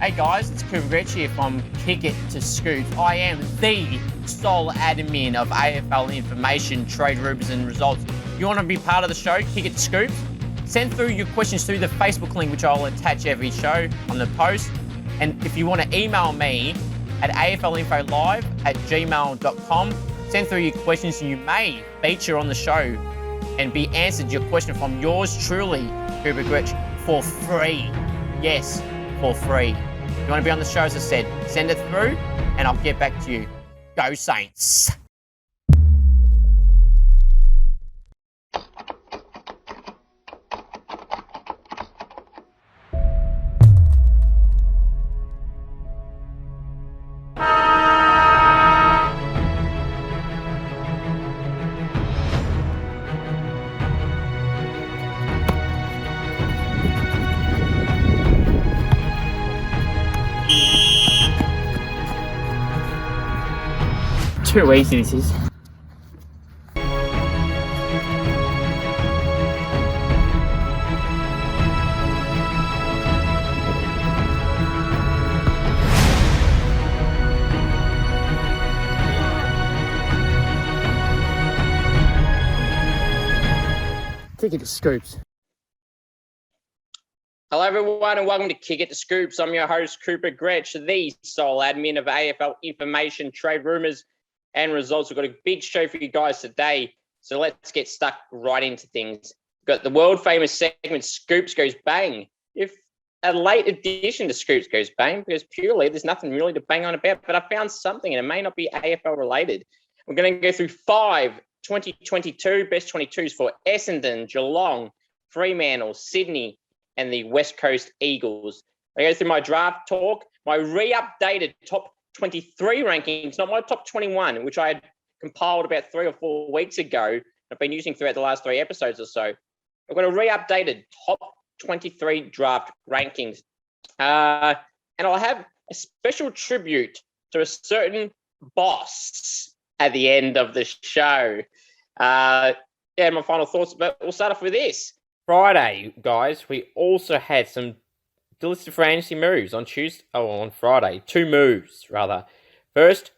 Hey guys, it's Cooper Gretsch here from Kick It to Scoops. I am the sole admin of AFL information, trade rumours and results. You want to be part of the show, Kick It to Scoops? Send through your questions through the Facebook link, which I'll attach every show on the post. And if you want to email me at aflinfolive@gmail.com, send through your questions and you may feature on the show and be answered your question from yours truly, Cooper Gretsch, for free. Yes, for free. If you want to be on the show, as I said, send it through and I'll get back to you. Go Saints! Too easy this is. Kick It to Scoops. Hello everyone and welcome to Kick It to Scoops. I'm your host Cooper Gretsch, the sole admin of AFL information, trade rumours and results. We've got a big show for you guys today, so let's get stuck right into things. We've got the world famous segment Scoops Goes Bang. If a late addition to Scoops Goes Bang, because purely there's nothing really to bang on about, but I found something and it may not be AFL related. We're going to go through 5 2022 best 22s for Essendon, Geelong, Fremantle, Sydney and the West Coast Eagles. I go through my draft talk, my re-updated top 23 rankings, not my top 21, which I had compiled about 3 or 4 weeks ago. I've been using throughout the last 3 episodes or so. I've got a re-updated top 23 draft rankings. And I'll have a special tribute to a certain boss at the end of the show. My final thoughts, but we'll start off with this. Friday, guys, we also had some delisted fantasy moves on Friday. 2 moves, rather. First,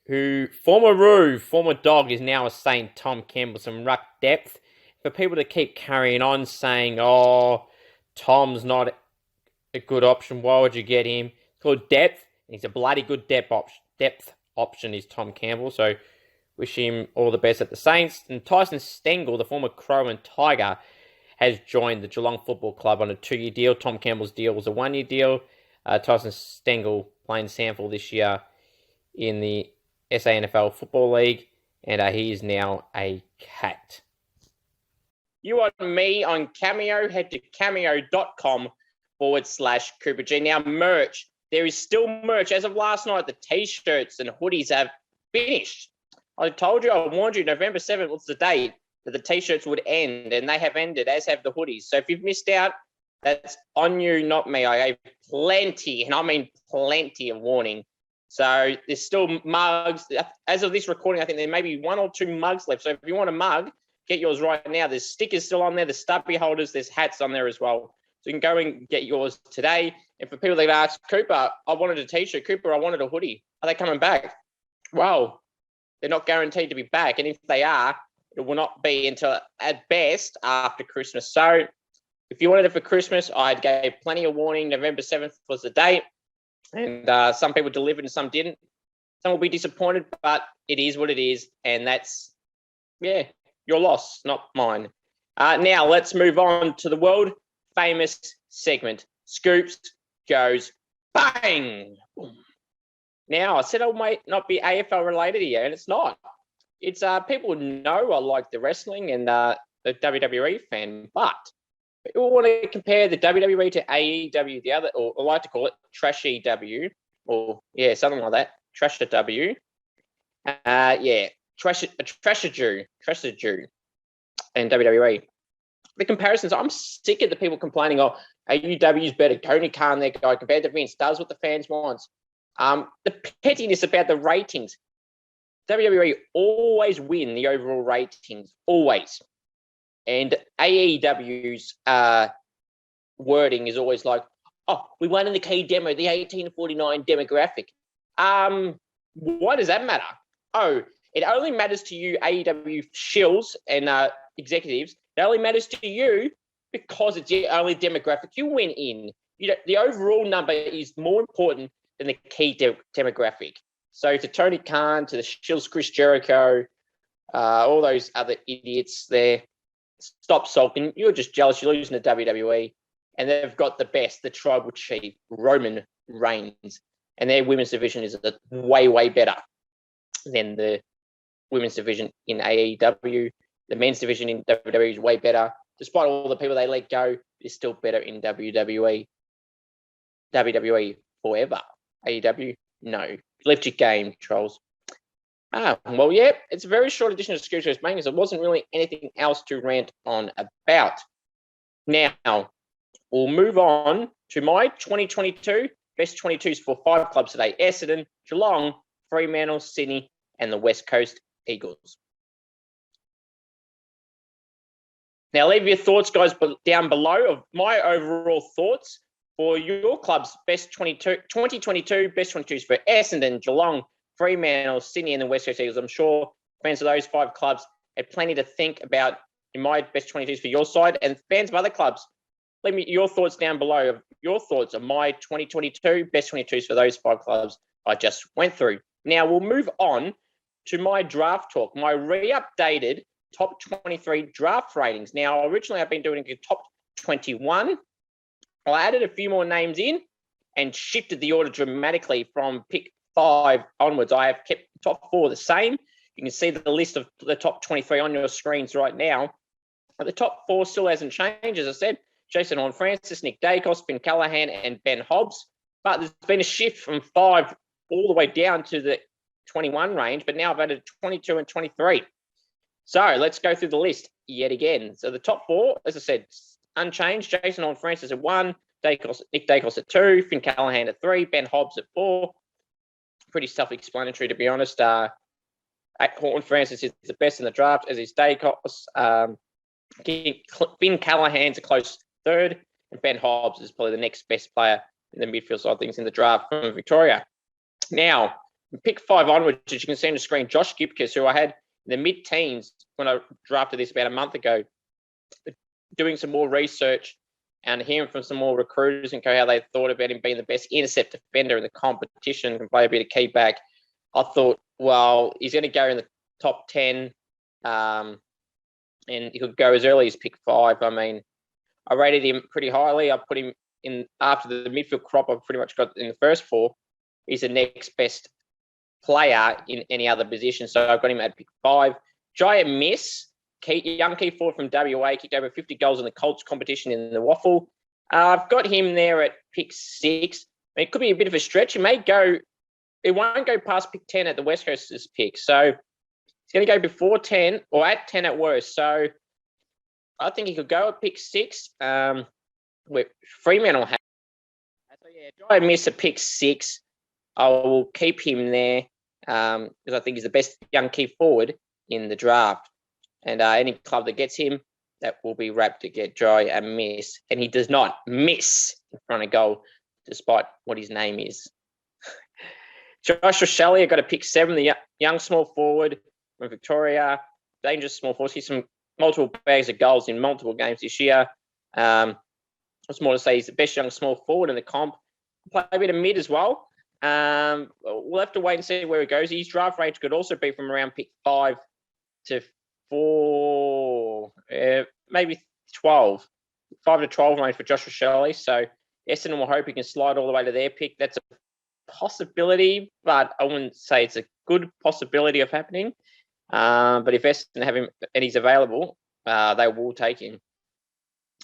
former dog is now a Saint, Tom Campbell, some ruck depth. For people to keep carrying on saying, Tom's not a good option, why would you get him? It's called depth. He's a bloody good depth option is Tom Campbell, so wish him all the best at the Saints. And Tyson Stengel, the former Crow and Tiger, has joined the Geelong Football Club on a 2-year deal. Tom Campbell's deal was a 1-year deal. Tyson Stengel playing sample this year in the SANFL Football League, and he is now a Cat. You want me on Cameo? Head to cameo.com/Cooper G. Now, merch. There is still merch. As of last night, the T-shirts and hoodies have finished. I told you, I warned you, November 7th was the date that the T-shirts would end, and they have ended, as have the hoodies. So if you've missed out, that's on you, not me. I gave plenty, and I mean plenty of warning. So there's still mugs. As of this recording, I think there may be 1 or 2 mugs left. So if you want a mug, get yours right now. There's stickers still on there. There's stubby holders. There's hats on there as well. So you can go and get yours today. And for people that ask, Cooper, I wanted a T-shirt. Cooper, I wanted a hoodie. Are they coming back? Well, they're not guaranteed to be back. And if they are, it will not be until, at best, after Christmas. So if you wanted it for Christmas, I gave plenty of warning. November 7th was the date. And some people delivered and some didn't. Some will be disappointed, but it is what it is. And that's, your loss, not mine. Now, let's move on to the world famous segment. Scoops Goes Bang. Boom. Now, I said I might not be AFL related here, and it's not. It's people know I like the wrestling and the WWE fan, but people want to compare the WWE to AEW, the other, or I like to call it Trash EW, or something like that, Trash W. Trashage and WWE. The comparisons, I'm sick of the people complaining, AEW is better, Tony Khan, their guy, compared to Vince, does what the fans want. The pettiness about the ratings. WWE always win the overall ratings, always. And AEW's wording is always like, Oh, we won in the key demo, the 18 to 49 demographic. Why does that matter? Oh, it only matters to you AEW shills and executives. It only matters to you because it's the only demographic you win in. The overall number is more important than the key demographic. So to Tony Khan, to the shills, Chris Jericho, all those other idiots there, stop sulking. You're just jealous. You're losing to WWE. And they've got the best, the tribal chief, Roman Reigns. And their women's division is way, way better than the women's division in AEW. The men's division in WWE is way better. Despite all the people they let go, it's still better in WWE. WWE forever. AEW, no. Left your game, trolls. Well, yeah, it's a very short edition of Scoops Bangers. There wasn't really anything else to rant on about. Now, we'll move on to my 2022 best 22s for 5 clubs today. Essendon, Geelong, Fremantle, Sydney, and the West Coast Eagles. Now, leave your thoughts, guys, down below of my overall thoughts for your club's best 2022 best 22s for Essendon, Geelong, Fremantle, Sydney, and the West Coast Eagles. I'm sure fans of those 5 clubs had plenty to think about in my best 22s for your side, and fans of other clubs. Leave me your thoughts down below of your thoughts on my 2022 best 22s for those 5 clubs I just went through. Now we'll move on to my draft talk, my re-updated top 23 draft ratings. Now, originally I've been doing a top 21. I added a few more names in and shifted the order dramatically from pick 5 onwards. I have kept the top 4 the same. You can see the list of the top 23 on your screens right now. But the top 4 still hasn't changed, as I said. Jason Horne-Francis, Nick Dacos, Ben Callahan, and Ben Hobbs. But there's been a shift from 5 all the way down to the 21 range, but now I've added 22 and 23. So let's go through the list yet again. So the top 4, as I said, unchanged. Jason Horne-Francis at 1, Nick Dacos at 2, Finn Callahan at 3, Ben Hobbs at 4. Pretty self-explanatory, to be honest. Horne-Francis is the best in the draft, as is Dacos. Finn Callahan's a close 3rd, and Ben Hobbs is probably the next best player in the midfield side of things in the draft from Victoria. Now, pick 5 onwards, as you can see on the screen, Josh Guptas, who I had in the mid-teens when I drafted this about a month ago, doing some more research and hearing from some more recruiters and how they thought about him being the best intercept defender in the competition and play a bit of key back. I thought, well, he's going to go in the top 10, and he could go as early as pick 5. I mean, I rated him pretty highly. I put him in after the midfield crop I've pretty much got in the first 4. He's the next best player in any other position. So I've got him at pick 5. Giant miss. Young key forward from WA, kicked over 50 goals in the Colts competition in the Waffle. I've got him there at pick 6. It could be a bit of a stretch. It won't go past pick 10 at the West Coast's pick. So it's going to go before 10 or at 10 at worst. So I think he could go at pick 6. With Fremantle. So yeah, Giant miss at pick 6. I will keep him there because I think he's the best young key forward in the draft. And any club that gets him, that will be wrapped to get Dry and miss. And he does not miss in front of goal, despite what his name is. Joshua Shelley, I got a pick 7, the young small forward from Victoria. Dangerous small forward. He's some multiple bags of goals in multiple games this year. What's more to say, he's the best young small forward in the comp. Play a bit of mid as well. We'll have to wait and see where he goes. His draft range could also be from around pick 5 to 4, maybe 12. 5 to 12 range for Joshua Shelley. So Essendon will hope he can slide all the way to their pick. That's a possibility, but I wouldn't say it's a good possibility of happening. But if Essendon have him and he's available, they will take him.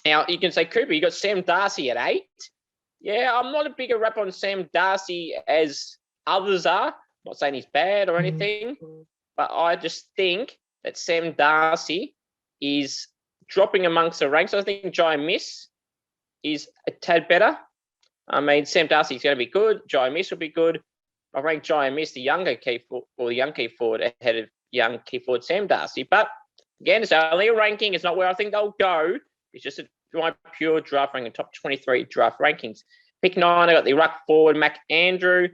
Now, you can say, Cooper, you got Sam Darcy at 8. Yeah, I'm not a bigger rap on Sam Darcy as others are. I'm not saying he's bad or anything, but I just think that Sam Darcy is dropping amongst the ranks. I think Jai Miss is a tad better. I mean, Sam Darcy is going to be good. Jai Miss will be good. I rank Jai Miss, the younger key forward, or the young key forward, ahead of young key forward Sam Darcy. But again, it's only a ranking. It's not where I think they'll go. It's just my pure draft ranking, top 23 draft rankings. Pick 9, I got the ruck forward, Mac Andrew.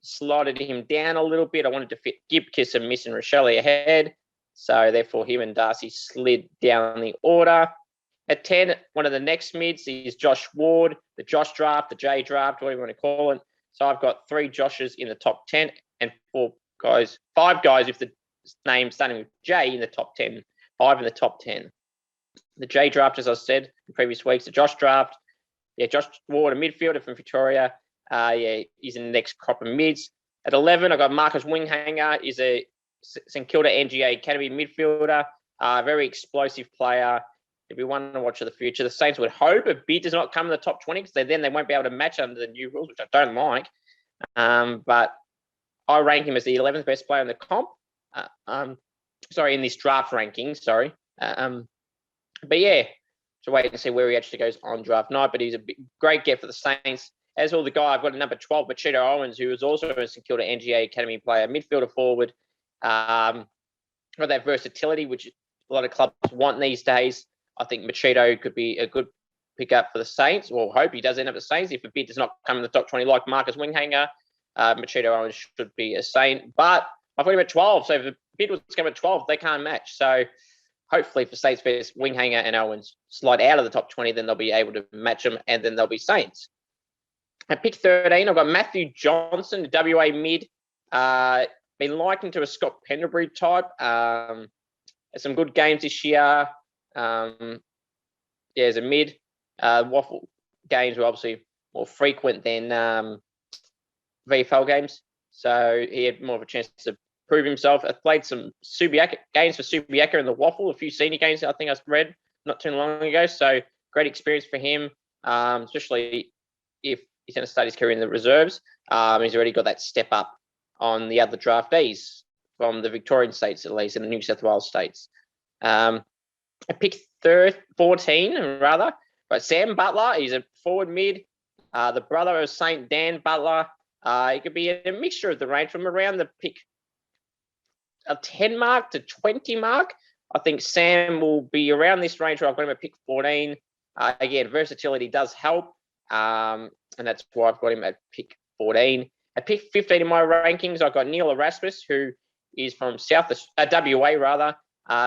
Slotted him down a little bit. I wanted to fit Guptas and Miss and Rochelle ahead. So therefore, him and Darcy slid down the order. At 10, one of the next mids is Josh Ward, the Josh draft, the J draft, whatever you want to call it. So I've got 3 Joshes in the top 10 and 5 guys with the name starting with J in the top 10, 5 in the top 10. The J draft, as I said in previous weeks, the Josh draft. Yeah, Josh Ward, a midfielder from Victoria. He's in the next crop of mids. At 11, I've got Marcus Winghanger. He's a St Kilda NGA Academy midfielder. Very explosive player. If we want to watch for the future, the Saints would hope a bid does not come in the top 20 because then they won't be able to match under the new rules, which I don't like. But I rank him as the 11th best player in the comp. In this draft ranking. But yeah, to wait and see where he actually goes on draft night. But he's a great get for the Saints. As all the guy, I've got a number 12, Machida Owens, who is also a St Kilda NGA Academy player, midfielder forward. Got that versatility, which a lot of clubs want these days. I think Machida could be a good pickup for the Saints. Well, hope he does end up the Saints. If a bid does not come in the top 20 like Marcus Winghanger, Machida Owens should be a Saint. But I've got him at 12, so if the bid was to come at 12, they can't match. So hopefully for Saints fans, Winghanger and Owens slide out of the top 20, then they'll be able to match them, and then they'll be Saints. At pick 13, I've got Matthew Johnson, WA mid. Been likened to a Scott Pendlebury type. Some good games this year. As a mid. Waffle games were obviously more frequent than VFL games. So he had more of a chance to prove himself. I played some Subiaco games for Subiaco in the Waffle, a few senior games I think I read not too long ago. So great experience for him, especially if he's going to start his career in the reserves. He's already got that step up on the other draftees from the Victorian states, at least, and the New South Wales states. I picked 14, rather, but Sam Butler, he's a forward mid, the brother of St. Dan Butler. He could be a mixture of the range from around the pick a 10 mark to 20 mark. I think Sam will be around this range where I've got him at pick 14. Again, versatility does help. And that's why I've got him at pick 14. At pick 15 in my rankings, I've got Neil Erasmus, who is from WA rather.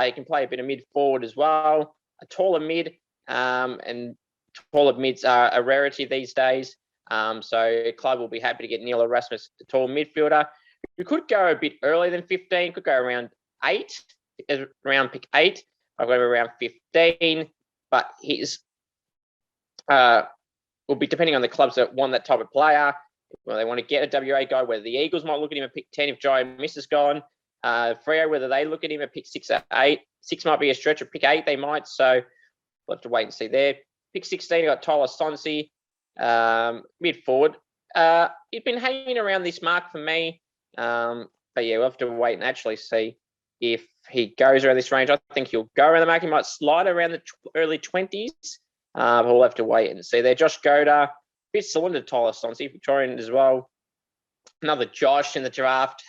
He can play a bit of mid forward as well. A taller mid, and taller mids are a rarity these days. So a club will be happy to get Neil Erasmus, the tall midfielder. We could go a bit earlier than 15, could go around 8, around pick 8. I've got him around 15, but his will be depending on the clubs that want that type of player. Well, they want to get a WA guy, whether the Eagles might look at him at pick 10 if Jai Miss is gone. Freo, whether they look at him at pick 6 or 8. 6 might be a stretch, of pick 8 they might, so we'll have to wait and see there. Pick 16, I got Tyler Sonsy, mid forward. He'd been hanging around this mark for me, but yeah, we'll have to wait and actually see if he goes around this range. I think he'll go around the mark. He might slide around the early 20s, but we'll have to wait and see there. Josh Goethe, bit cylinder Tyler Sonsy, Victorian as well. Another Josh in the draft.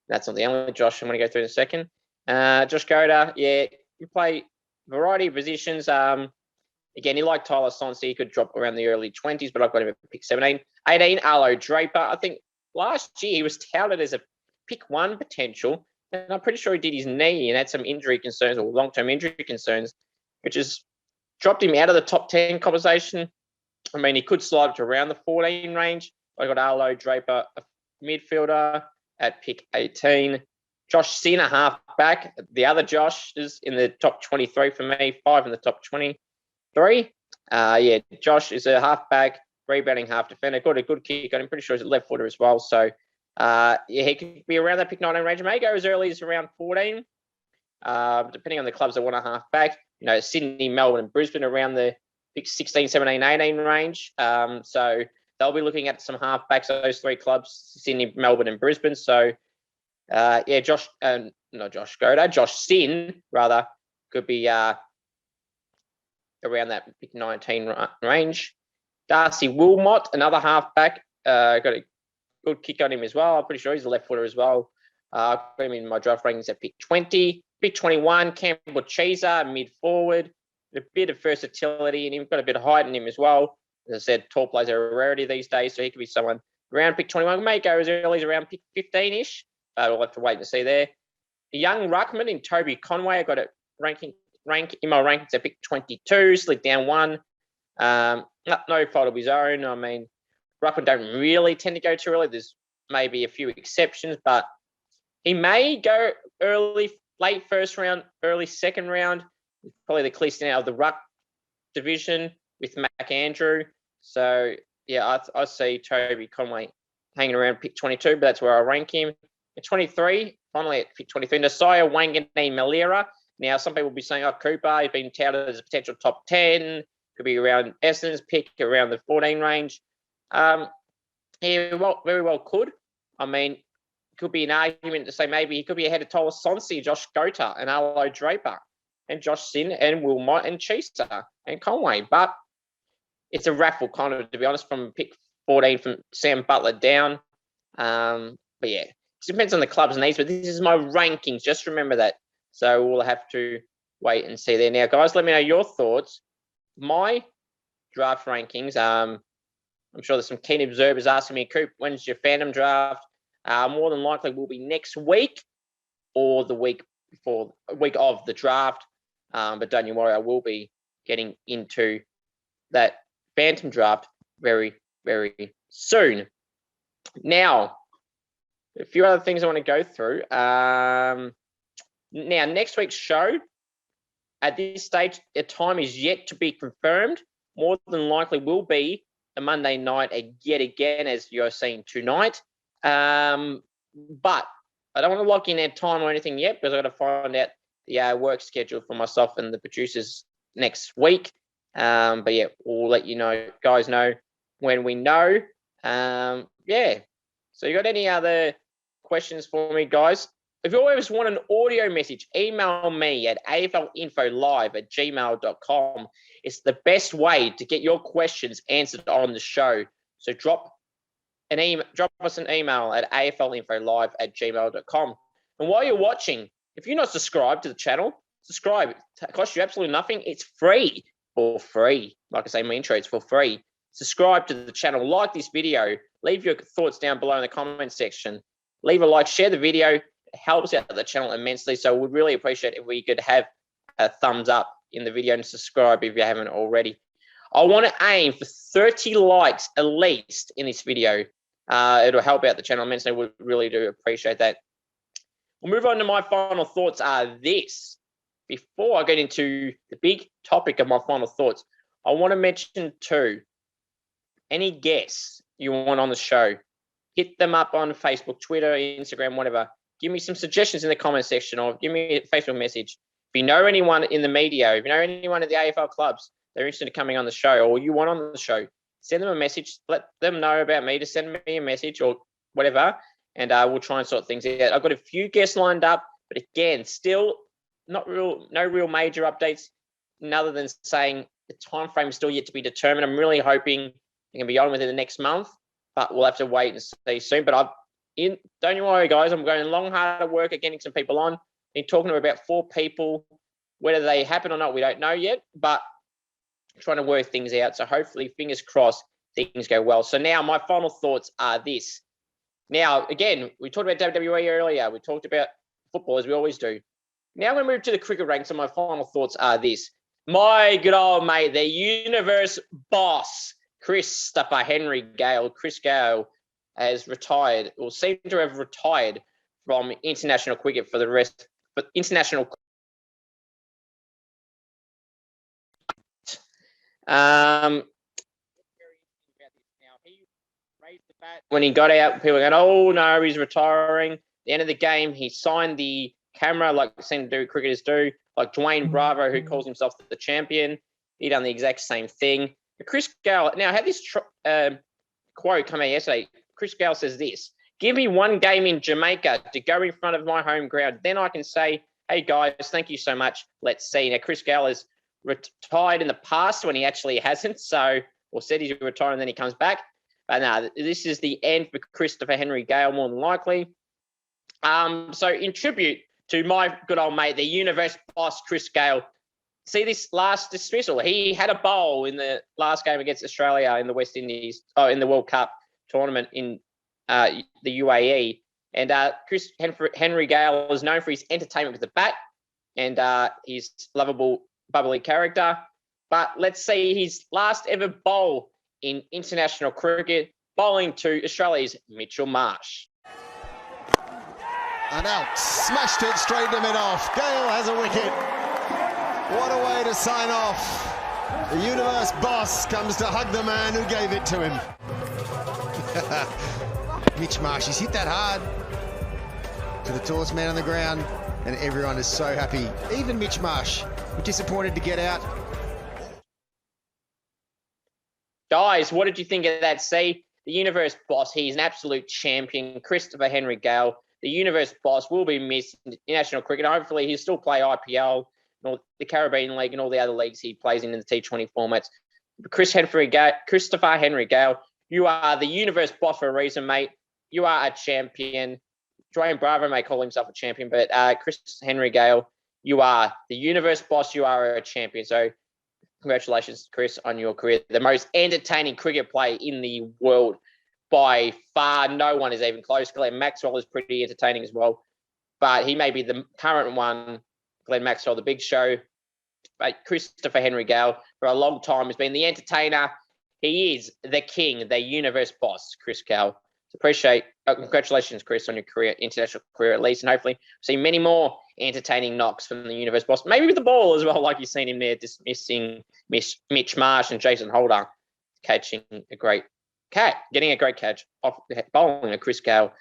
That's not the only Josh I'm going to go through in a second. Josh Goethe, yeah, you play variety of positions. Again, he like Tyler Sonsy, he could drop around the early 20s, but I've got him at pick 17. 18, Alo Draper. I think last year he was touted as a pick 1 potential, and I'm pretty sure he did his knee and had some injury concerns or long-term injury concerns, which has dropped him out of the top 10 conversation. I mean, he could slide to around the 14 range. I got Alo Draper, a midfielder, at pick 18. Josh Sin, a half-back. The other Josh is in the top 23 for me, 5 in the top 23. Josh is a half-back, rebounding half-defender. Got a good kick. I'm pretty sure he's a left-footer as well. So, he could be around that pick 19 range. May go as early as around 14, depending on the clubs that want a half-back. You know, Sydney, Melbourne, and Brisbane around the pick 16, 17, 18 range. So they'll be looking at some half-backs, those 3 clubs, Sydney, Melbourne, and Brisbane. So, Josh Sin, rather, could be around that pick 19 range. Darcy Wilmot, another half-back, got a good kick on him as well. I'm pretty sure he's a left-footer as well. I've got him in my draft rankings at pick 20. Pick 21, Campbell Cheeser, mid-forward. A bit of versatility, and he's got a bit of height in him as well. As I said, tall players are a rarity these days, so he could be someone around pick 21. May go as early as around pick 15-ish. We'll have to wait and see there. A young ruckman in Toby Conway. I got it rank in my rankings at pick 22, slid down one. No fault of his own. I mean, ruckman don't really tend to go too early. There's maybe a few exceptions, but he may go early, late first round, early second round. Probably the clearest out of the ruck division with McAndrew. So, yeah, I see Toby Conway hanging around pick 22, but that's where I rank him. At 23, finally at pick 23, Nasiah Wangani Malira. Now, some people will be saying, Cooper, he's been touted as a potential top 10. Could be around Essendon's pick, around the 14 range. He very well could. I mean, could be an argument to say maybe he could be ahead of Tola Sonsy, Josh Goethe, and Alo Draper, and Josh Sin, and Wilmot, and Chester, and Conway. But it's a raffle, kind of, to be honest, from pick 14 from Sam Butler down. But yeah, it depends on the club's needs. But this is my rankings. Just remember that. So we'll have to wait and see there. Now, guys, let me know your thoughts. My draft rankings. I'm sure there's some keen observers asking me, Coop, when's your fandom draft? More than likely will be next week or the week of the draft. But don't you worry, I will be getting into that phantom draft very, very soon. Now, a few other things I want to go through. Now, next week's show, at this stage, the time is yet to be confirmed. More than likely will be a Monday night yet again, as you're seeing tonight. But I don't want to lock in that time or anything yet because I've got to find out the work schedule for myself and the producers next week. But yeah, we'll let you guys know when we know. Yeah. So you got any other questions for me, guys? If you always want an audio message, email me at aflinfolive@gmail.com. It's the best way to get your questions answered on the show. So drop us an email at aflinfolive@gmail.com. And while you're watching, if you're not subscribed to the channel, subscribe. It costs you absolutely nothing. It's free. For free. Like I say in my intro, it's for free. Subscribe to the channel. Like this video. Leave your thoughts down below in the comment section. Leave a like. Share the video. It helps out the channel immensely. So we'd really appreciate if we could have a thumbs up in the video and subscribe if you haven't already. I want to aim for 30 likes at least in this video. It'll help out the channel immensely. We really do appreciate that. We'll move on to my final thoughts this. Before I get into the big topic of my final thoughts, I want to mention too, any guests you want on the show, hit them up on Facebook, Twitter, Instagram, whatever. Give me some suggestions in the comment section or give me a Facebook message. If you know anyone in the media, if you know anyone at the AFL clubs, they're interested in coming on the show or you want on the show, send them a message. Let them know about me to send me a message or whatever, and we'll try and sort things out. I've got a few guests lined up, but again, still no real major updates other than saying the time frame is still yet to be determined. I'm really hoping I can be on within the next month, but we'll have to wait and see soon. But don't you worry, guys. I'm going long, hard at work at getting some people on. Been talking to about 4 people. Whether they happen or not, we don't know yet, but trying to work things out. So hopefully, fingers crossed, things go well. So now my final thoughts are this. Now, again, we talked about WWE earlier. We talked about football, as we always do. Now we move to the cricket ranks, and my final thoughts are this. My good old mate, the universe boss, Christopher Henry Gale. Chris Gale has retired, or seemed to have retired from international cricket for the rest. But international. When he got out, people were going, oh no, he's retiring. At the end of the game, he signed the camera like cricketers do, like Dwayne Bravo, who calls himself the champion. He done the exact same thing. But Chris Gale, now I had this quote come out yesterday. Chris Gale says this: give me one game in Jamaica to go in front of my home ground. Then I can say, hey guys, thank you so much. Let's see. Now, Chris Gale has retired in the past when he actually hasn't, or said he's retiring and then he comes back. But no, this is the end for Christopher Henry Gale, more than likely. So in tribute to my good old mate, the universe boss, Chris Gale, see this last dismissal. He had a bowl in the last game against Australia in the West Indies, in the World Cup tournament in the UAE. And Chris Henry Gale is known for his entertainment with the bat and his lovable, bubbly character. But let's see his last ever bowl in international cricket, bowling to Australia's Mitchell Marsh. And out, smashed it straight to mid-off. Gale has a wicket. What a way to sign off. The universe boss comes to hug the man who gave it to him. Mitch Marsh, he's hit that hard to the tallest man on the ground, and everyone is so happy. Even Mitch Marsh, disappointed to get out. Guys, what did you think of that? See, the universe boss, he's an absolute champion. Christopher Henry Gale, the universe boss, will be missed in international cricket. Hopefully, he'll still play IPL, and the Caribbean League, and all the other leagues he plays in the T20 formats. Christopher Henry Gale, you are the universe boss for a reason, mate. You are a champion. Dwayne Bravo may call himself a champion, but Chris Henry Gale, you are the universe boss. You are a champion. So congratulations, Chris, on your career. The most entertaining cricket player in the world by far. No one is even close. Glenn Maxwell is pretty entertaining as well, but he may be the current one. Glenn Maxwell, the big show. But Christopher Henry Gale, for a long time, has been the entertainer. He is the king, the universe boss, Chris Gale. Congratulations, Chris, on your career, international career at least, and hopefully see many more entertaining knocks from the universe boss. Maybe with the ball as well, like you've seen him there dismissing Mitch Marsh and Jason Holder, getting a great catch off bowling of Chris Gale.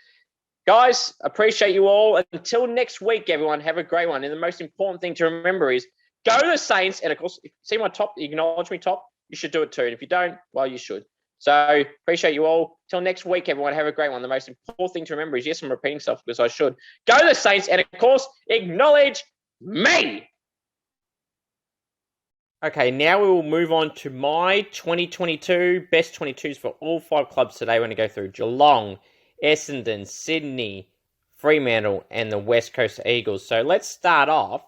Guys, appreciate you all. Until next week, everyone, have a great one. And the most important thing to remember is go to the Saints. And of course, if you see my top, you acknowledge me top, you should do it too. And if you don't, well, you should. So appreciate you all. Till next week, everyone, have a great one. The most important thing to remember is, yes, I'm repeating stuff because I should. Go to the Saints and, of course, acknowledge me. Okay, now we will move on to my 2022 best 22s for all 5 clubs today. We're going to go through Geelong, Essendon, Sydney, Fremantle, and the West Coast Eagles. So let's start off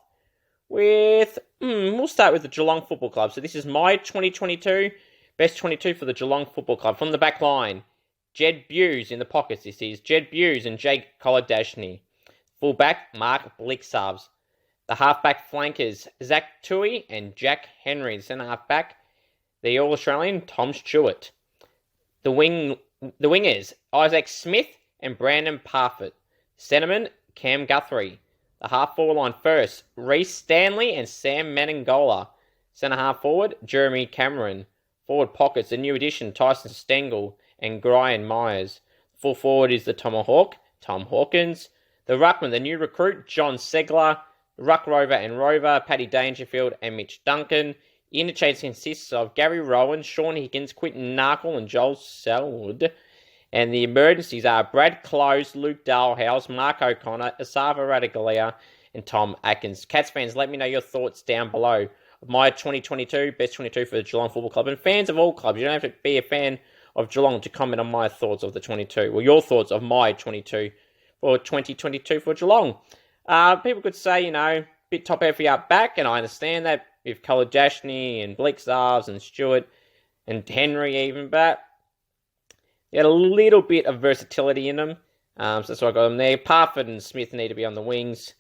with, we'll start with the Geelong Football Club. So this is my 2022 best 22 for the Geelong Football Club. From the back line, Jed Bewes in the pockets. This is Jed Bewes and Jake Kolodashny. Fullback, Mark Blixarves. The halfback flankers, Zach Tui and Jack Henry. The centre halfback, the All-Australian Tom Stewart. The wingers, Isaac Smith and Brandon Parfitt. Centreman, Cam Guthrie. The half-forward line first, Reece Stanley and Sam Menangola. Centre half forward, Jeremy Cameron. Forward pockets, the new addition, Tyson Stengel and Brian Myers. Full forward is the Tomahawk, Tom Hawkins. The ruckman, the new recruit, John Segler. Ruck Rover and Rover, Paddy Dangerfield and Mitch Duncan. The interchange consists of Gary Rowan, Sean Higgins, Quinton Narkle and Joel Selwood. And the emergencies are Brad Close, Luke Dalhouse, Mark O'Connor, Asava Radagalia and Tom Atkins. Cats fans, let me know your thoughts down below. My 2022, best 22 for the Geelong Football Club. And fans of all clubs, you don't have to be a fan of Geelong to comment on my thoughts of the 22. Well, your thoughts of my 22 for 2022 for Geelong. People could say, bit top heavy up back, and I understand that with Kolodashny and Blixarves and Stewart and Henry even, but they had a little bit of versatility in them. So that's why I got them there. Parfitt and Smith need to be on the wings.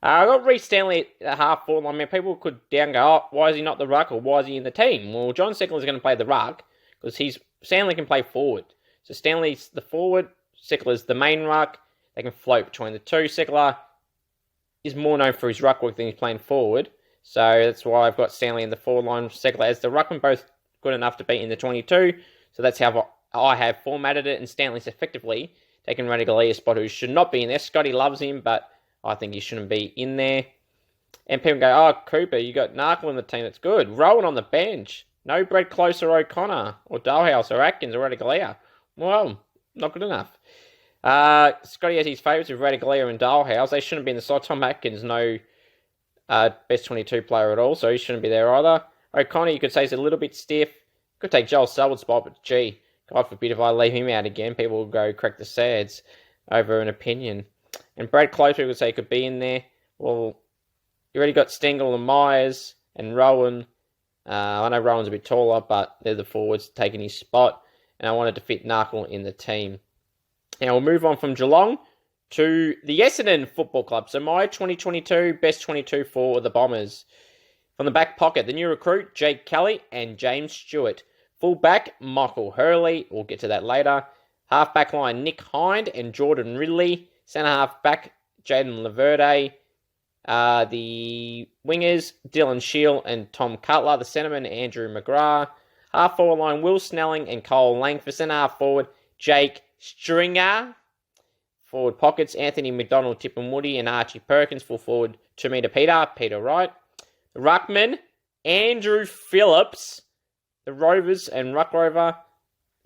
I got Reece Stanley at half forward. I mean, people could go, why is he not the ruck or why is he in the team? Well, John Segler is going to play the ruck because Stanley can play forward. So Stanley's the forward, Segler's the main ruck. They can float between the two. Segler is more known for his ruck work than he's playing forward. So that's why I've got Stanley in the forward line, Segler as the ruckman, both good enough to be in the 22. So that's how I have formatted it, and Stanley's effectively taken Radagalia's spot, who should not be in there. Scotty loves him, but I think he shouldn't be in there. And people go, Cooper, you got Narkle in the team, that's good. Rowan on the bench. No Brad Close or O'Connor, or Dalhouse or Atkins or Radagalia. Well, not good enough. Scotty has his favourites with Radaglia and Dalhouse. They shouldn't be in the side. Tom Atkins, no best 22 player at all, so he shouldn't be there either. O'Connor, you could say, is a little bit stiff. Could take Joel Selwood's spot, but gee, God forbid if I leave him out again, people will go crack the sads over an opinion. And Brad Close, we could say, could be in there. Well, you already got Stengel and Myers. and Rowan. I know Rowan's a bit taller, but they're the forwards taking his spot, and I wanted to fit Knuckle in the team. Now we'll move on from Geelong to the Essendon Football Club. So my 2022 best 22 for the Bombers. From the back pocket, the new recruit, Jake Kelly and James Stewart. Full back, Michael Hurley. We'll get to that later. Half back line, Nick Hind and Jordan Ridley. Centre half back, Jaden Laverde. The wingers, Dylan Shield and Tom Cutler. The centreman, Andrew McGrath. Half forward line, Will Snelling and Cole Langford. Centre half forward, Jake Stringer. Forward pockets, Anthony McDonald, Tip and Woody, and Archie Perkins. Full forward, 2 metre Peter Wright. The ruckman, Andrew Phillips. The Rovers and Ruck Rover,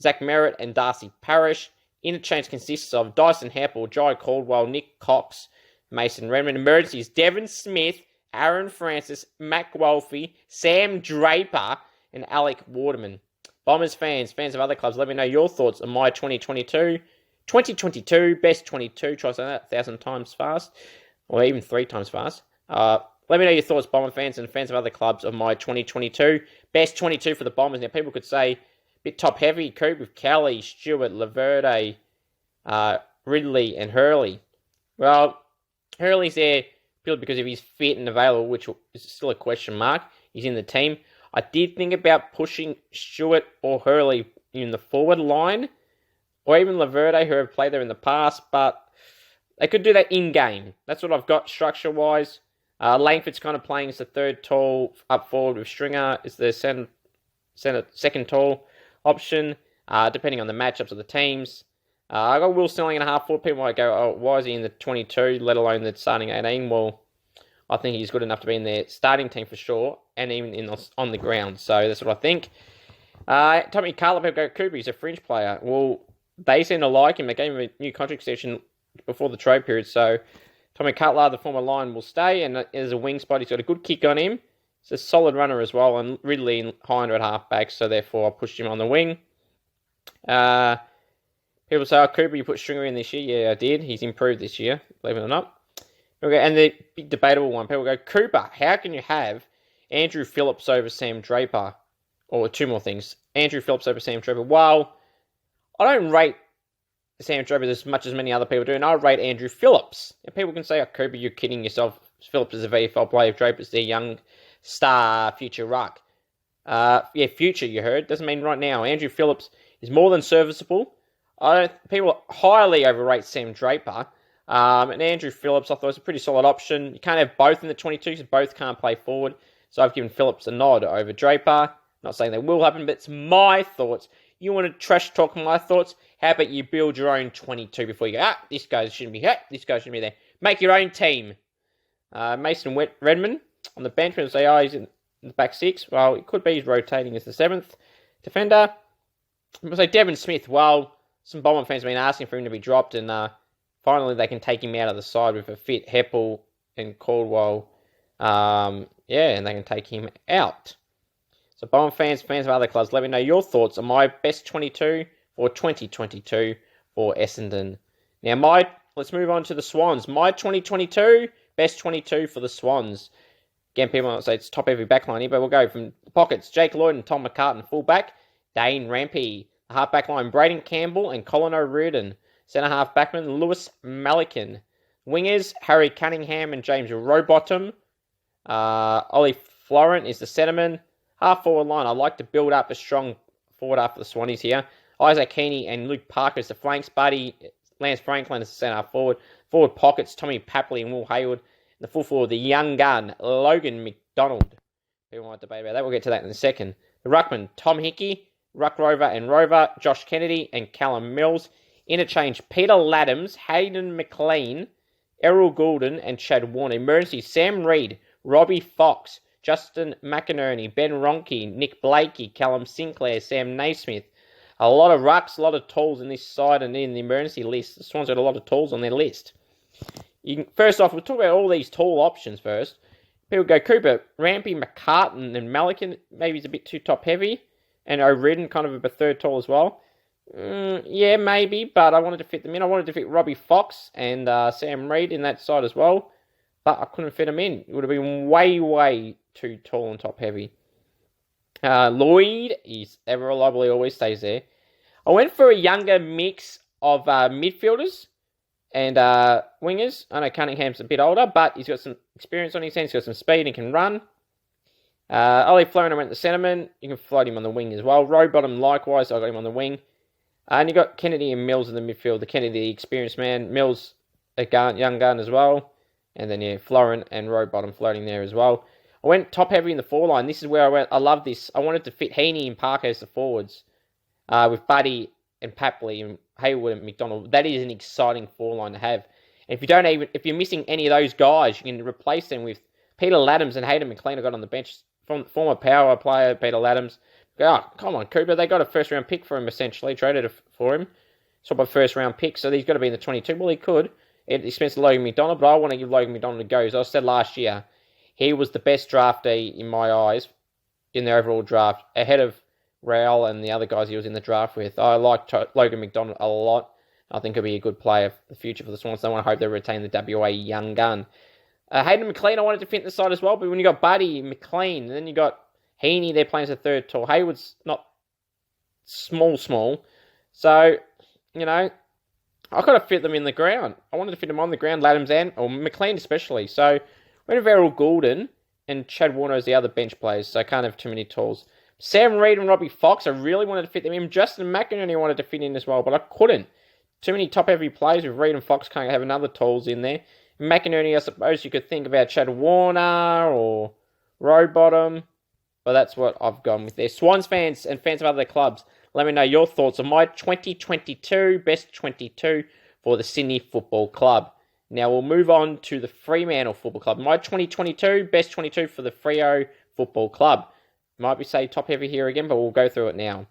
Zach Merritt and Darcy Parish. Interchange consists of Dyson Heppel, Jai Caldwell, Nick Cox, Mason Redmond. Emergencies, Devon Smith, Aaron Francis, Mac Wolfie, Sam Draper, and Alec Waterman. Bombers fans of other clubs, let me know your thoughts on my 2022 best 22. Try saying that 1,000 times fast, or even 3 times fast. Let me know your thoughts, Bomber fans and fans of other clubs, of my 2022 best 22 for the Bombers. Now, people could say a bit top heavy, Coop, with Kelly, Stewart, Laverde, Ridley, and Hurley. Well, Hurley's there purely because if he's fit and available, which is still a question mark. He's in the team. I did think about pushing Stewart or Hurley in the forward line, or even Laverde, who have played there in the past, but they could do that in-game. That's what I've got structure-wise. Langford's kind of playing as the third tall up forward with Stringer is the second tall option, depending on the matchups of the teams. I got Will Snelling in a half forward. People might go, oh, why is he in the 22, let alone the starting 18? Well, I think he's good enough to be in their starting team for sure, and even on the ground. So that's what I think. Tommy Carla, people go, Cooper, he's a fringe player. Well, they seem to like him. They gave him a new contract extension before the trade period, so Tommy Cutler, the former Lion, will stay, and as a wing spot, he's got a good kick on him. He's a solid runner as well, and Ridley and Hind at half-back, so therefore I pushed him on the wing. People say, oh, Cooper, you put Stringer in this year? Yeah, I did. He's improved this year, believe it or not. Okay, and the big debatable one, people go, Cooper, how can you have Andrew Phillips over Sam Draper? Or 2 more things. Andrew Phillips over Sam Draper. Well, I don't rate Sam Draper as much as many other people do, and I rate Andrew Phillips. And people can say, oh, Cooper, you're kidding yourself. Phillips is a VFL player. Draper's their young star future ruck. Future, you heard. Doesn't mean right now. Andrew Phillips is more than serviceable. People highly overrate Sam Draper. And Andrew Phillips, I thought, was a pretty solid option. You can't have both in the 22 because both can't play forward. So I've given Phillips a nod over Draper. Not saying that will happen, but it's my thoughts. You want to trash talk my thoughts? How about you build your own 22 before you go, this guy shouldn't be here, this guy shouldn't be there. Make your own team. Mason Redmond on the bench. We'll say, he's in the back 6. Well, it could be he's rotating as the 7th defender. We'll say Devon Smith. Well, some Bomber fans have been asking for him to be dropped, and finally they can take him out of the side with a fit Heppel and Caldwell. And they can take him out. So Bomber fans of other clubs, let me know your thoughts on my best 22 for 2022 for Essendon. Now, let's move on to the Swans. My 2022, best 22 for the Swans. Again, people might say it's top heavy backline here, but we'll go from the pockets. Jake Lloyd and Tom McCartan, fullback. Dane Rampy. The half back line, Braden Campbell and Colin O'Riordan. Centre half backman, Lewis Malikan. Wingers, Harry Cunningham and James Rowbottom. Ollie Florent is the centreman. Half forward line, I like to build up a strong forward after the Swannies here. Isaac Heaney and Luke Parker is the flanks. Buddy, Lance Franklin is the centre half forward. Forward pockets, Tommy Papley and Will Hayward. And the full forward, the young gun, Logan McDonald. People might debate about that. We'll get to that in a second. The ruckman, Tom Hickey, Ruck Rover and Rover, Josh Kennedy and Callum Mills. Interchange, Peter Laddams, Hayden McLean, Errol Goulden and Chad Warner. Emergency, Sam Reid, Robbie Fox, Justin McInerney, Ben Ronke, Nick Blakey, Callum Sinclair, Sam Naismith. A lot of rucks, a lot of tools in this side and in the emergency list. The Swans got a lot of tools on their list. First off, we'll talk about all these tall options first. People go, Cooper, Rampy, McCartan and Malikan, maybe he's a bit too top heavy. And O'Riordan, kind of a third tall as well. Yeah, maybe, but I wanted to fit them in. I wanted to fit Robbie Fox and Sam Reid in that side as well. but I couldn't fit him in. It would have been way, way too tall and top heavy. Lloyd is ever reliably always stays there. I went for a younger mix of midfielders and wingers. I know Cunningham's a bit older, but he's got some experience on his hands. He's got some speed and can run. Ollie Florina went to centreman. You can float him on the wing as well. Rowbottom likewise, I got him on the wing. And you got Kennedy and Mills in the midfield. The Kennedy, the experienced man. Mills, a young gun as well. And then, Florin and Rowbottom floating there as well. I went top heavy in the four-line. This is where I went. I love this. I wanted to fit Heaney and Parker as the forwards. With Buddy and Papley and Hayward and McDonald. That is an exciting four-line to have. And if you're missing any of those guys, you can replace them with Peter Laddams and Hayden Mclean. I got on the bench from former power player Peter Laddams. Oh, come on, Cooper. They got a first-round pick for him, essentially. Traded for him. Swap a first-round pick, so he's got to be in the 22. Well, he could at the expense of Logan McDonald, but I want to give Logan McDonald a go. As I said last year, he was the best draftee in my eyes in the overall draft, ahead of Raul and the other guys he was in the draft with. I like Logan McDonald a lot. I think he'll be a good player for the future for the Swans. I want to hope they retain the WA young gun. Hayden Mclean, I wanted to fit in the side as well, but when you got Buddy, McLean, and then you got Heaney, they're playing as a third tall. Hayward's not small. So, I could have fit them in the ground. I wanted to fit them on the ground, Laddams or McLean especially. So, went with Errol Goulden and Chad Warner as the other bench players, so I can't have too many talls. Sam Reid and Robbie Fox, I really wanted to fit them in. Justin McInerney I wanted to fit in as well, but I couldn't. Too many top-heavy players with Reid and Fox, can't have another talls in there. McInerney, I suppose you could think about Chad Warner or Rowbottom, but that's what I've gone with there. Swans fans and fans of other clubs, let me know your thoughts on my 2022 best 22 for the Sydney Football Club. Now we'll move on to the Fremantle Football Club. My 2022 best 22 for the Freo Football Club. Might be say top heavy here again, but we'll go through it now.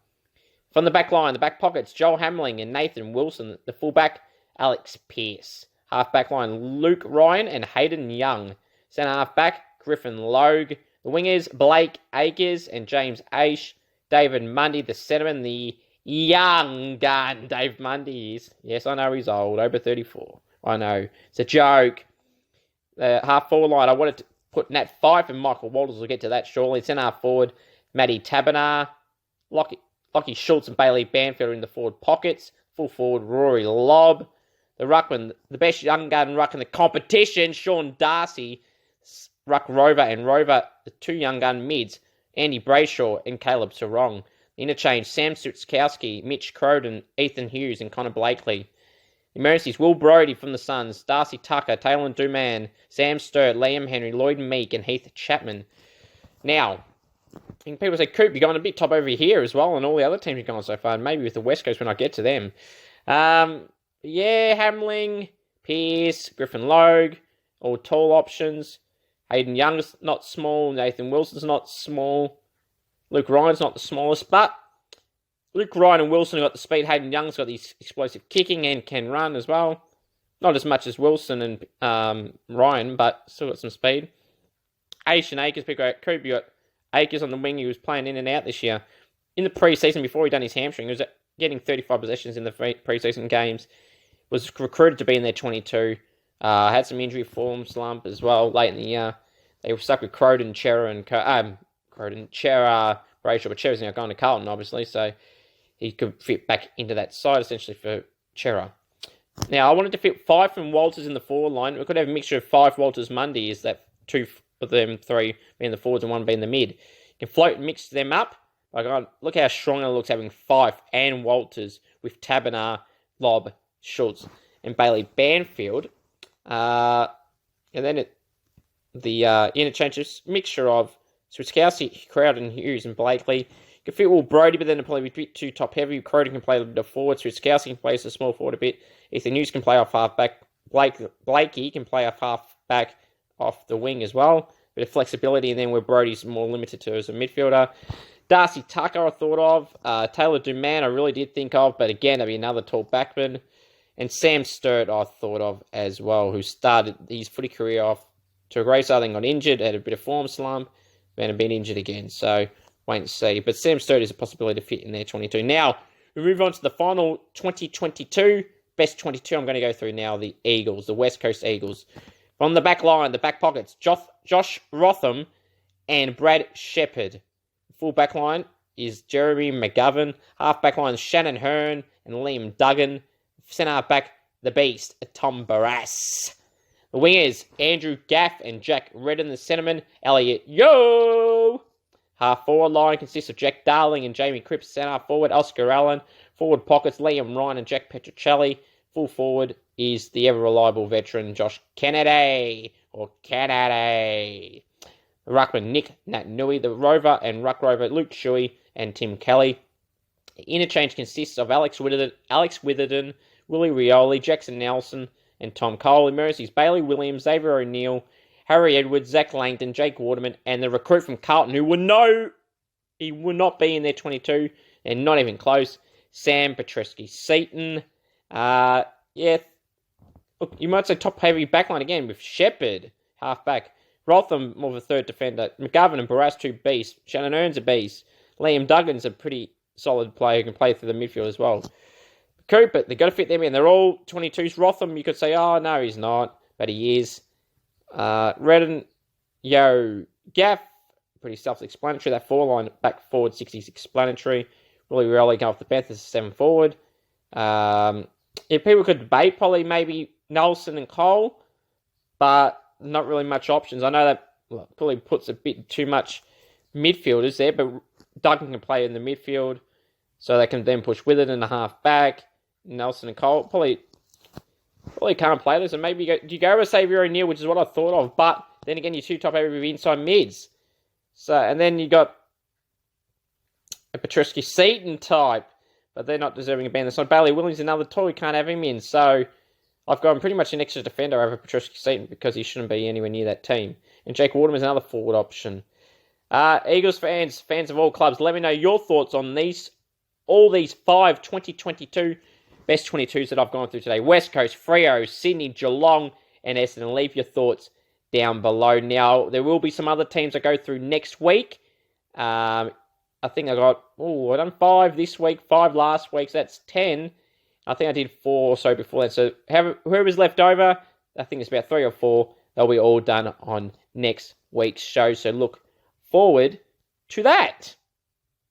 From the back line, the back pockets, Joel Hamling and Nathan Wilson. The fullback, Alex Pearce. Half back line, Luke Ryan and Hayden Young. Centre half back, Griffin Logue. The wingers, Blake Akers and James Aish. David Mundy, the centreman, the young gun Dave Mundy is. Yes, I know he's old, over 34. I know. It's a joke. Half forward line, I wanted to put Nat Fyfe and Michael Walters. We'll get to that shortly. Centre half forward, Matty Taberner. Lockie Schultz and Bailey Banfield in the forward pockets. Full forward, Rory Lobb. The ruckman, the best young gun ruck in the competition, Sean Darcy. Ruck Rover and Rover, the two young gun mids, Andy Brayshaw and Caleb Sarong. The interchange, Sam Sutskowski, Mitch Croden, Ethan Hughes and Connor Blakely. The emergencies, Will Brodie from the Suns, Darcy Tucker, Taylor Duman, Sam Sturt, Liam Henry, Lloyd Meek and Heath Chapman. Now, I think people say, Coop, you're going a bit top over here as well, and all the other teams you've gone so far, maybe with the West Coast when I get to them. Hamling, Pearce, Griffin Logue, all tall options. Hayden Young's not small. Nathan Wilson's not small. Luke Ryan's not the smallest, but Luke Ryan and Wilson have got the speed. Hayden Young's got the explosive kicking and can run as well. Not as much as Wilson and Ryan, but still got some speed. Aish and Akers, pick out Coop. You got Akers on the wing. He was playing in and out this year. In the pre-season, before he done his hamstring, he was getting 35 possessions in the pre-season games. Was recruited to be in their 22. Had some injury form slump as well late in the year. They were stuck with Croden, Chera, Brayshaw, but Chera's now going to Carlton, obviously, so he could fit back into that side, essentially, for Chera. Now, I wanted to fit Fyfe and Walters in the forward line. We could have a mixture of Fyfe, Walters, Mundy, is that two of them, three being the forwards and one being the mid. You can float and mix them up. Look how strong it looks having Fyfe and Walters with Taberner, Lobb, Schultz, and Bailey Banfield. And then the interchanges mixture of Switkowski, Crowden, Hughes, and Blakely. You can fit Will Brodie, but then it'll probably be a bit too top heavy. Crowden can play a bit of forward. Switkowski can play as a small forward a bit. Ethan Hughes can play off half back. Blakey can play off half back off the wing as well. Bit of flexibility, and then where Brodie's more limited to as a midfielder. Darcy Tucker I thought of. Taylor Duman I really did think of, but again, that'd be another tall backman. And Sam Sturt I thought of as well, who started his footy career off to a great start, then got injured, had a bit of form slump, and been injured again. So, wait and see. But Sam Sturt is a possibility to fit in there 22. Now, we move on to the final 2022. Best 22 I'm going to go through now, the Eagles, the West Coast Eagles. From the back line, the back pockets, Josh Rotham and Brad Shepherd. Full back line is Jeremy McGovern. Half back line, Shannon Hearn and Liam Duggan. Centre half back, the beast, Tom Barras. The wingers, Andrew Gaff and Jack Redden. The centreman, Elliot Yo. Half forward line consists of Jack Darling and Jamie Cripps. Centre half forward, Oscar Allen. Forward pockets, Liam Ryan and Jack Petrocelli. Full forward is the ever-reliable veteran Josh Kennedy. The ruckman, Nick Nat-Nui. The rover and ruck rover, Luke Shuey and Tim Kelly. The interchange consists of Alex Witherden, Willie Rioli, Jackson Nelson, and Tom Cole. In Mercy's Bailey Williams, Xavier O'Neill, Harry Edwards, Zach Langdon, Jake Waterman, and the recruit from Carlton, who he will not be in their 22, and not even close, Sam Petrescu-Seaton. Look, you might say top-heavy backline again with Shepherd, half-back. Rotham, more of a third defender. McGovern and Barras, two beasts. Shannon Earn's a beast. Liam Duggan's a pretty solid player who can play through the midfield as well. Cooper, they've got to fit them in. They're all 22s. Rotham, you could say, oh, no, he's not. But he is. Redden, Gaff, pretty self-explanatory. That four-line back forward, 60s explanatory. Really going off the bench as a 7 forward. If people could debate, probably maybe Nelson and Cole, but not really much options. I know that probably puts a bit too much midfielders there, but Duggan can play in the midfield, so they can then push with it in the half back. Nelson and Cole probably can't play this, and maybe you go with Xavier O'Neill, which is what I thought of, but then again, your two top heavy inside mids. So, and then you got a Petrescu-Seaton type, but they're not deserving a ban. That's not Bailey Williams, another toy, can't have him in. So I've gone pretty much an extra defender over Petrescu-Seaton because he shouldn't be anywhere near that team. And Jake Waterman is another forward option. Eagles fans of all clubs, let me know your thoughts on all these 5 2022 best 22s that I've gone through today. West Coast, Freo, Sydney, Geelong, and Essendon. Leave your thoughts down below. Now, there will be some other teams I go through next week. I think I've done 5 this week, 5 last week, so that's 10. I think I did 4 or so before that. So whoever's left over, I think it's about 3 or 4, they'll be all done on next week's show. So look forward to that.